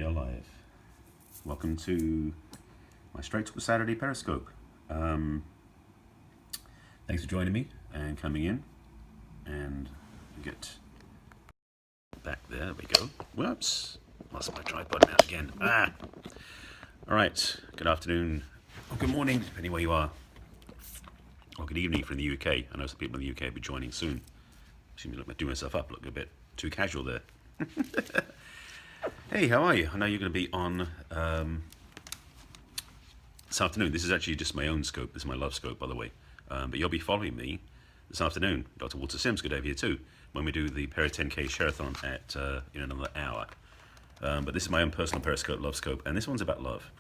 We are live. Welcome to my Straight Talk Saturday Periscope. Thanks for joining me and coming in. And get back there. There we go. Whoops. Lost my tripod now again. All right. Good afternoon. Or good morning, depending where you are. Or good evening from the UK. I know some people in the UK will be joining soon. Seem to do myself up. Look a bit too casual there. Hey, how are you? I know you're going to be on this afternoon. This is actually just my own scope. This is my love scope, by the way. But you'll be following me this afternoon. Dr. Walter Sims, good to have you here too, when we do the Peri 10K Share-a-thon at in another hour. But this is my own personal Periscope, love scope, and this one's about love.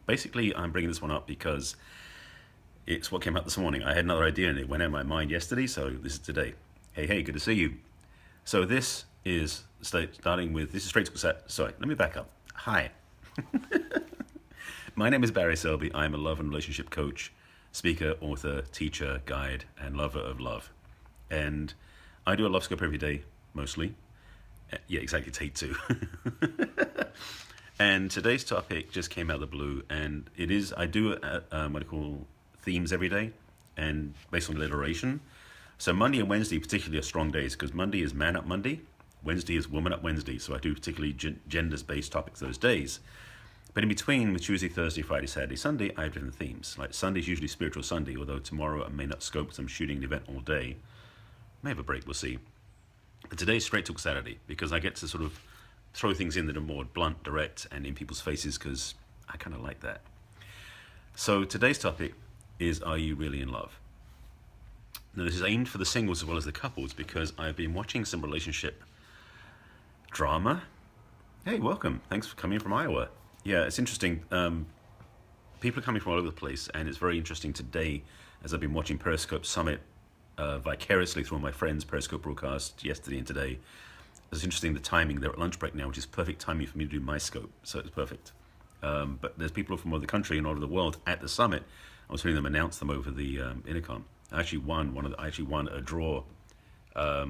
Basically, I'm bringing this one up because it's what came out this morning. I had another idea and it went out of my mind yesterday, so this is today. Hey, good to see you. So this is starting with, this is straight to set. Sorry, let me back up. Hi. My name is Barry Selby. I'm a love and relationship coach, speaker, author, teacher, guide, and lover of love. And I do a love scope every day, mostly. Yeah, exactly, take two. And today's topic just came out of the blue, and it is, I do what I call themes every day, and based on alliteration. So Monday and Wednesday particularly are strong days, because Monday is Man Up Monday, Wednesday is Woman Up Wednesday, so I do particularly genders-based topics those days. But in between, with Tuesday, Thursday, Friday, Saturday, Sunday, I have different themes. Like Sunday's usually Spiritual Sunday, although tomorrow I may not scope because I'm shooting an event all day. May have a break, we'll see. But today's Straight Talk Saturday, because I get to sort of throw things in that are more blunt, direct, and in people's faces, because I kind of like that. So today's topic is, are you really in love? Now this is aimed for the singles as well as the couples, because I've been watching some relationship drama. Hey, welcome. Thanks for coming from Iowa. Yeah, it's interesting. People are coming from all over the place, and it's very interesting today as I've been watching Periscope Summit vicariously through my friends' Periscope broadcast yesterday and today. It's interesting the timing. They're at lunch break now, which is perfect timing for me to do my scope, so it's perfect. But there's people from all over the country and all over the world at the summit. I was hearing them announce them over the intercom. I actually won a draw. I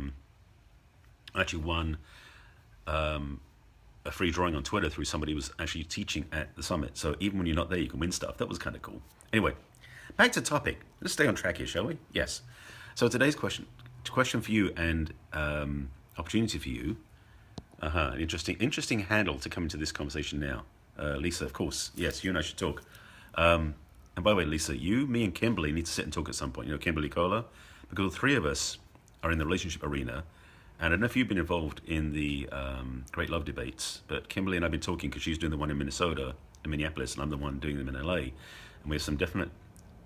actually won a free drawing on Twitter through somebody who was actually teaching at the summit. So even when you're not there, you can win stuff. That was kind of cool. Anyway, back to topic. Let's stay on track here, shall we? Yes. So today's question for you and opportunity for you. An interesting handle to come into this conversation now. Lisa, of course. Yes, you and I should talk. And by the way, Lisa, you, me, and Kimberly need to sit and talk at some point. You know, Kimberly Kohler, because all three of us are in the relationship arena. And I don't know if you've been involved in the Great Love debates, but Kimberly and I have been talking because she's doing the one in Minnesota, in Minneapolis, and I'm the one doing them in LA. And we have some definite,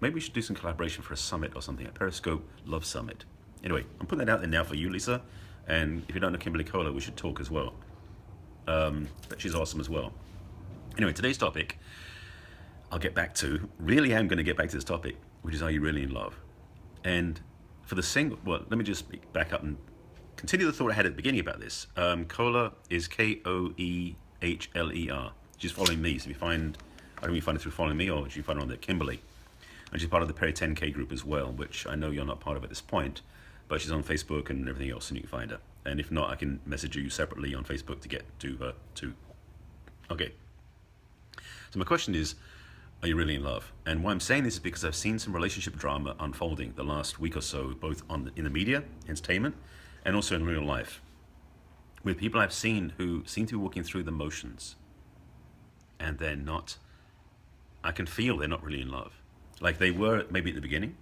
maybe we should do some collaboration for a summit or something, a Periscope Love Summit. Anyway, I'm putting that out there now for you, Lisa. And if you don't know Kimberly Kohler, we should talk as well. But she's awesome as well. Anyway, today's topic, I'll get back to, really am going to get back to this topic, which is, are you really in love? And for the single, well, let me just back up and continue the thought I had at the beginning about this. Kohler is Koehler. She's following me, so if you find, I don't know if you find it through following me or if you find it on the Kimberly. And she's part of the Peri 10K group as well, which I know you're not part of at this point, but she's on Facebook and everything else, and you can find her. And if not, I can message you separately on Facebook to get to her too. Okay. So my question is, are you really in love? And why I'm saying this is because I've seen some relationship drama unfolding the last week or so, both in the media, entertainment, and also in real life, with people I've seen who seem to be walking through the motions, and they're not, I can feel they're not really in love. Like they were maybe at the beginning,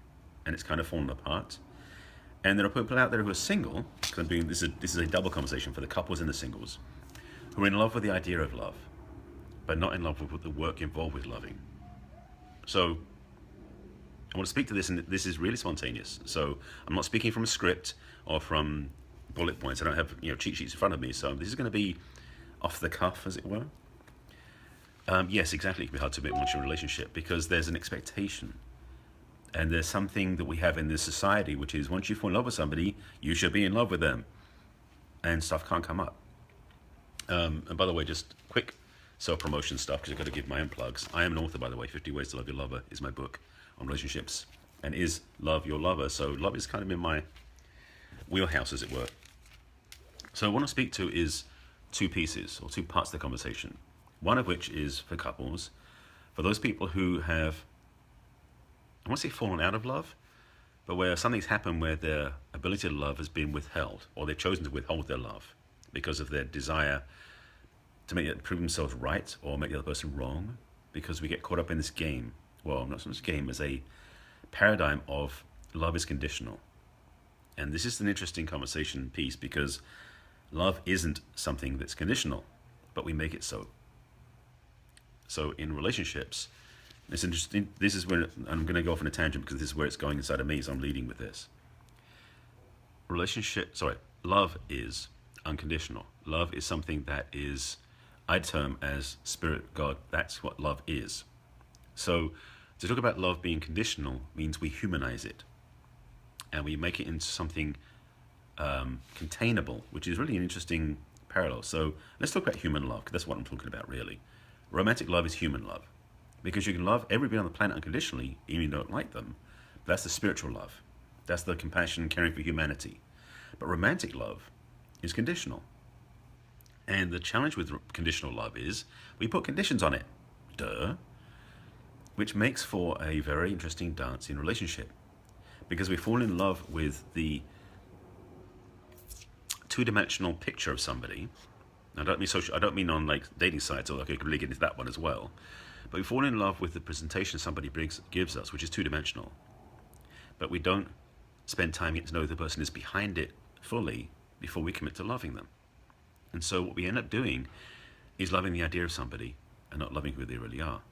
and it's kind of fallen apart. And there are people out there who are single, because I'm doing, this is a double conversation for the couples and the singles, who are in love with the idea of love, but not in love with the work involved with loving. So I want to speak to this, and this is really spontaneous. So I'm not speaking from a script or from bullet points. I don't have cheat sheets in front of me. So this is going to be off the cuff, as it were. Yes, exactly. It can be hard to admit once you're in a relationship because there's an expectation. And there's something that we have in this society, which is once you fall in love with somebody, you should be in love with them. And stuff can't come up. And by the way, just quick self-promotion stuff, because I've got to give my own plugs. I am an author, by the way. 50 Ways to Love Your Lover is my book on relationships. And is love your lover. So love is kind of in my wheelhouse, as it were. So what I want to speak to is two pieces or two parts of the conversation. One of which is for couples, for those people who have, I want to say fallen out of love, but where something's happened where their ability to love has been withheld, or they've chosen to withhold their love because of their desire to prove themselves right or make the other person wrong, because we get caught up in this game. Well, not so much game as a paradigm of love is conditional. And this is an interesting conversation piece, because love isn't something that's conditional, but we make it so. So in relationships, it's interesting. This is where I'm going to go off on a tangent, because this is where it's going inside of me, so I'm leading with this. Love is unconditional. Love is something that is, I term as spirit, God. That's what love is. So to talk about love being conditional means we humanize it, and we make it into something containable, which is really an interesting parallel. So let's talk about human love, because that's what I'm talking about, really. Romantic love is human love, because you can love everybody on the planet unconditionally, even if you don't like them. That's the spiritual love. That's the compassion and caring for humanity. But romantic love is conditional. And the challenge with conditional love is we put conditions on it. Duh. Which makes for a very interesting dance in relationship, because we fall in love with the two-dimensional picture of somebody. I don't mean social. I don't mean on like dating sites, although I could really get into that one as well. But we fall in love with the presentation somebody gives us, which is two-dimensional. But we don't spend time getting to know who the person is behind it fully before we commit to loving them. And so what we end up doing is loving the idea of somebody and not loving who they really are.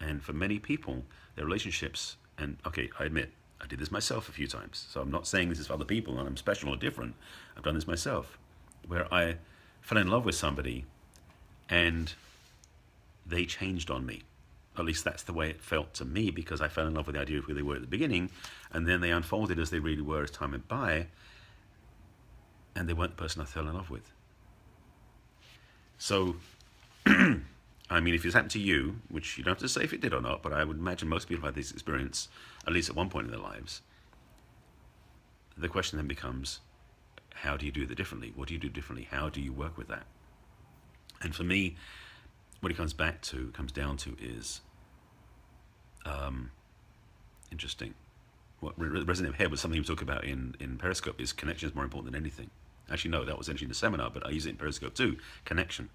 And for many people, their relationships, and okay, I admit, I did this myself a few times. So I'm not saying this is for other people and I'm special or different. I've done this myself, where I fell in love with somebody and they changed on me. At least that's the way it felt to me, because I fell in love with the idea of who they were at the beginning, and then they unfolded as they really were as time went by, and they weren't the person I fell in love with. So, I mean, if it's happened to you, which you don't have to say if it did or not, but I would imagine most people have this experience, at least at one point in their lives, the question then becomes, how do you do it differently? What do you do differently? How do you work with that? And for me, what it comes down to is interesting. What resonated in my head was something we talk about in Periscope is connection is more important than anything. Actually, no, that was actually in the seminar, but I use it in Periscope too, connection.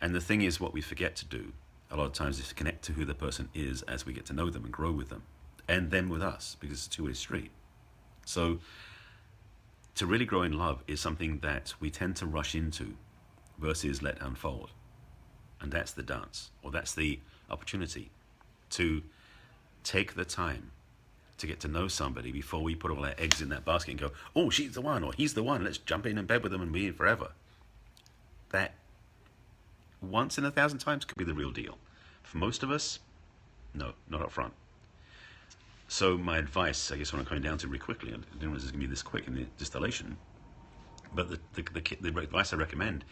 And the thing is, what we forget to do a lot of times is to connect to who the person is as we get to know them and grow with them, and them with us, because it's a two-way street. So to really grow in love is something that we tend to rush into versus let unfold. And that's the dance, or that's the opportunity to take the time to get to know somebody before we put all our eggs in that basket and go, oh, she's the one, or he's the one, let's jump in bed with them and be in forever. That once in 1,000 times could be the real deal. For most of us, no, not up front. So my advice, I guess what I'm coming down to really quickly, I didn't realize this was going to be this quick in the distillation, but the advice I recommend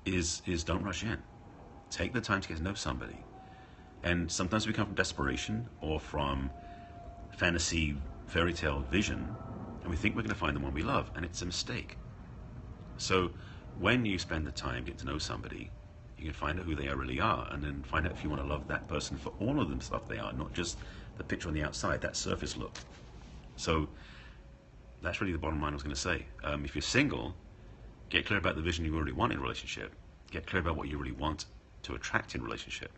is don't rush in. Take the time to get to know somebody. And sometimes we come from desperation or from fantasy, fairy tale vision, and we think we're going to find the one we love, and it's a mistake. So when you spend the time getting to know somebody, you can find out who they really are, and then find out if you want to love that person for all of them stuff they are, not just the picture on the outside, that surface look. So that's really the bottom line I was going to say. If you're single, get clear about the vision you already want in a relationship. Get clear about what you really want to attract in a relationship,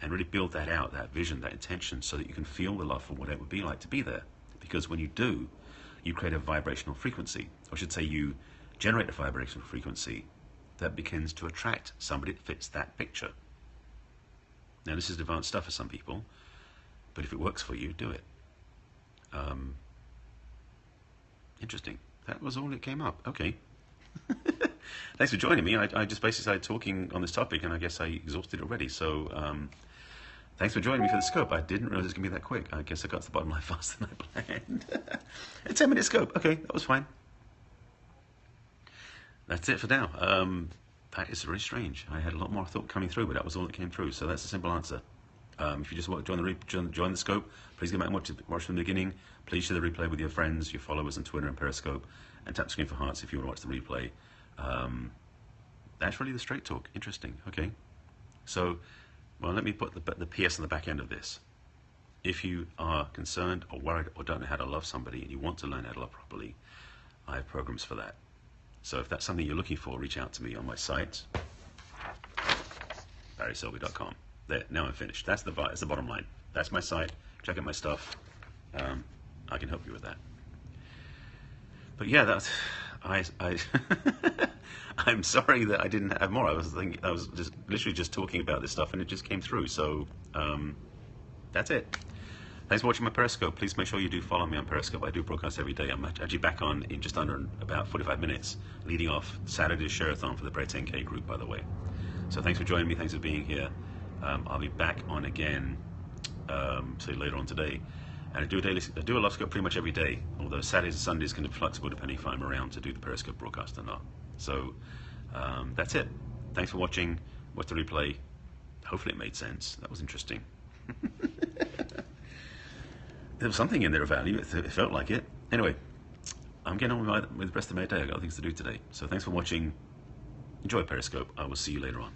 and really build that out, that vision, that intention, so that you can feel the love for what it would be like to be there. Because when you do, you create a vibrational frequency, or I should say you generate a vibrational frequency that begins to attract somebody that fits that picture. Now this is advanced stuff for some people, but if it works for you, do it. Interesting. That was all that came up. Okay. Thanks for joining me. I just basically started talking on this topic, and I guess I exhausted it already. So thanks for joining me for the scope. I didn't realize it was going to be that quick. I guess I got to the bottom line faster than I planned. A 10-minute scope. Okay, that was fine. That's it for now. That is very strange. I had a lot more thought coming through, but that was all that came through. So that's a simple answer. If you just want to join the scope, please go back and watch from the beginning. Please share the replay with your friends, your followers on Twitter and Periscope, and tap the screen for hearts if you want to watch the replay. That's really the straight talk. Interesting. Okay. So, well, let me put the PS on the back end of this. If you are concerned or worried or don't know how to love somebody and you want to learn how to love properly, I have programs for that. So if that's something you're looking for, reach out to me on my site, barryselby.com. There, now I'm finished. That's the bottom line. That's my site. Check out my stuff. I can help you with that. But yeah, that's I'm sorry that I didn't have more. I was just literally just talking about this stuff and it just came through. So that's it. Thanks for watching my Periscope. Please make sure you do follow me on Periscope. I do broadcast every day. I'm actually back on in just under about 45 minutes, leading off Saturday's share-a-thon for the Prayer 10K group, by the way. So thanks for joining me. Thanks for being here. I'll be back on again, say later on today. And I do a live scope pretty much every day, although Saturdays and Sundays can be flexible depending if I'm around to do the Periscope broadcast or not. So that's it. Thanks for watching. Watch the replay. Hopefully it made sense. That was interesting. There was something in there of value. It felt like it. Anyway, I'm getting on with the rest of my day. I've got things to do today. So thanks for watching. Enjoy Periscope. I will see you later on.